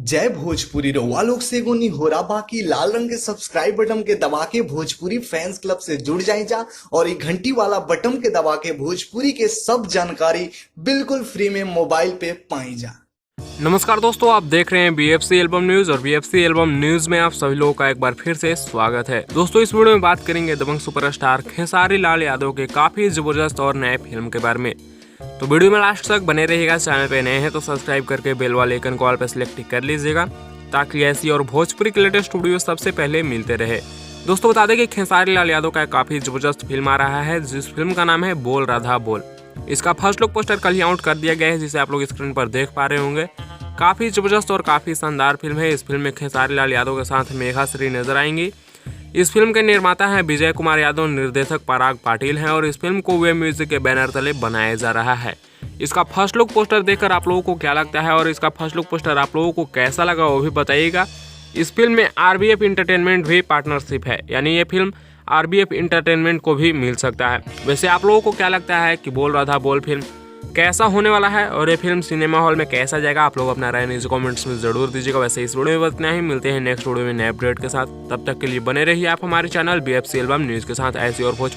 जय भोजपुरी रउआ लोग से एगो निहोरा बाकी लाल रंग के सब्सक्राइब बटन के दबा के भोजपुरी फैंस क्लब से जुड़ जाए जा और ये घंटी वाला बटन के दबा के भोजपुरी के सब जानकारी बिल्कुल फ्री में मोबाइल पे पाई जा। नमस्कार दोस्तों, आप देख रहे हैं बीएफसी एल्बम न्यूज और बीएफसी एल्बम न्यूज में आप सभी लोगों का एक बार फिर से स्वागत है। दोस्तों, इस वीडियो में बात करेंगे दबंग सुपरस्टार खेसारी लाल यादव के काफी जबरदस्त और नए फिल्म के बारे में। तो वीडियो में लास्ट तक बने रहिएगा। चैनल पे नए हैं तो सब्सक्राइब करके बेल वाले आइकन को ऑल पे सिलेक्ट कर लीजिएगा ताकि ऐसी और भोजपुरी के लेटेस्ट वीडियो सबसे पहले मिलते रहे। दोस्तों, बता दें कि खेसारी लाल यादव का काफी जबरदस्त फिल्म आ रहा है जिस फिल्म का नाम है बोल राधा बोल। इसका फर्स्ट लुक पोस्टर कल ही आउट कर दिया गया है जिसे आप लोग स्क्रीन पर देख पा रहे होंगे। काफी जबरदस्त और काफी शानदार फिल्म है। इस फिल्म में खेसारी लाल यादव के साथ मेघा श्री नजर आएंगी। इस फिल्म के निर्माता हैं विजय कुमार यादव, निर्देशक पराग पाटिल हैं और इस फिल्म को वे म्यूजिक के बैनर तले बनाया जा रहा है। इसका फर्स्ट लुक पोस्टर देखकर आप लोगों को क्या लगता है और इसका फर्स्ट लुक पोस्टर आप लोगों को कैसा लगा वो भी बताइएगा। इस फिल्म में आरबीएफ इंटरटेनमेंट भी पार्टनरशिप है, यानी ये फिल्म आरबीएफ इंटरटेनमेंट को भी मिल सकता है। वैसे आप लोगों को क्या लगता है कि बोल राधा बोल फिल्म कैसा होने वाला है और ये फिल्म सिनेमा हॉल में कैसा जाएगा? आप लोग अपना राय नीचे कमेंट्स में जरूर दीजिएगा। वैसे इस वीडियो में इतना ही, मिलते हैं नेक्स्ट वीडियो में नए अपडेट के साथ। तब तक के लिए बने रहिए आप हमारे चैनल बीएफसी एल्बम न्यूज के साथ। ऐसी और